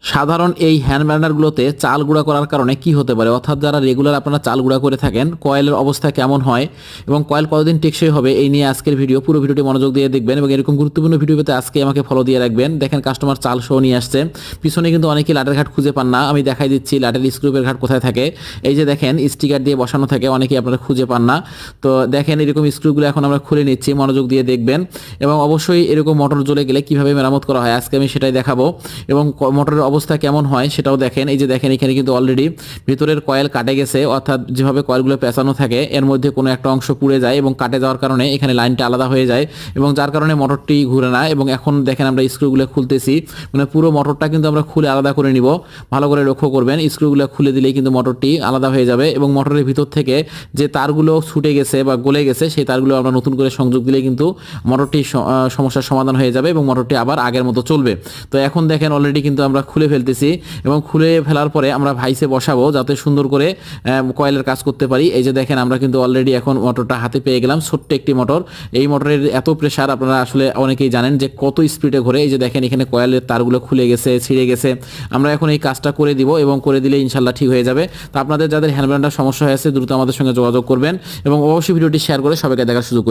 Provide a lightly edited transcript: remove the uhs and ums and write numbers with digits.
সাধারণ এই হ্যান্ড ব্লেন্ডারগুলোতে চাল গুঁড়া করার কারণে কি হতে পারে, অর্থাৎ যারা রেগুলার আপনারা চাল গুঁড়া করে থাকেন কয়েলের অবস্থা কেমন হয় এবং কয়েল কতদিন টেকসই হবে এই নিয়ে আজকের ভিডিও। পুরো ভিডিওটি মনোযোগ দিয়ে দেখবেন এবং এরকম গুরুত্বপূর্ণ ভিডিও পেতে আজকে আমাকে ফলো দিয়ে রাখবেন। দেখেন কাস্টমার চাল সহ নিয়ে আসছে, পিছনে কিন্তু অনেকেই লাটের ঘাট খুঁজে পান না। আমি দেখাই দিচ্ছি লাটের স্ক্রুপের ঘাট কোথায় থাকে। এই যে দেখেন স্টিকার দিয়ে বসানো থাকে, অনেকেই আপনারা খুঁজে পান না। তো দেখেন এরকম স্ক্রুগুলো এখন আমরা খুলে নিচ্ছি, মনোযোগ দিয়ে দেখবেন। এবং অবশ্যই এরকম মোটর জ্বলে গেলে কিভাবে মেরামত করা হয় আজকে আমি সেটাই দেখাবো এবং মোটরের অবস্থা কেমন হয় সেটাও দেখেন। এই যে দেখেন এখানে কিন্তু অলরেডি ভিতরের কয়েল কাটে গেছে, অর্থাৎ যেভাবে কয়েলগুলো পেঁচানো থাকে এর মধ্যে কোনো একটা অংশ পুড়ে যায় এবং কাটে যাওয়ার কারণে এখানে লাইনটা আলাদা হয়ে যায় এবং যার কারণে মোটরটি ঘুরে না। এবং এখন দেখেন আমরা স্ক্রুগুলো খুলতেছি, মানে পুরো মোটরটা কিন্তু আমরা খুলে আলাদা করে নিব। ভালো করে লক্ষ্য করবেন, স্ক্রুগুলো খুলে দিলেই কিন্তু মোটরটি আলাদা হয়ে যাবে এবং মোটরের ভিতর থেকে যে তারগুলো ছুটে গেছে বা গলে গেছে সেই তারগুলো আমরা নতুন করে সংযোগ দিলে কিন্তু মোটরটি সমস্যার সমাধান হয়ে যাবে এবং মোটরটি আবার আগের মতো চলবে। তো এখন দেখেন অলরেডি কিন্তু আমরা খুলে ফেলতেছি এবং খুলে ফেলার পরে আমরা ভাইসে বসাবো যাতে সুন্দর করে কয়েলের কাজ করতে পারি। এই যে দেখেন আমরা কিন্তু অলরেডি এখন মোটরটা হাতে পেয়ে গেলাম, ছোট্ট একটি মোটর। এই মোটরের এত প্রেসার আপনারা আসলে অনেকেই জানেন যে কত স্পিডে ঘোরে। এই যে দেখেন এখানে কয়েলের তারগুলো খুলে গেছে, ছিঁড়ে গেছে। আমরা এখন এই কাজটা করে দিব এবং করে দিলে ইনশাল্লাহ ঠিক হয়ে যাবে। তো আপনাদের যাদের হ্যান্ড ব্লেন্ডার সমস্যা হয়েছে দ্রুত আমাদের সঙ্গে যোগাযোগ করবেন এবং অবশ্যই ভিডিওটি শেয়ার করে সবাইকে দেখার সুযোগ করে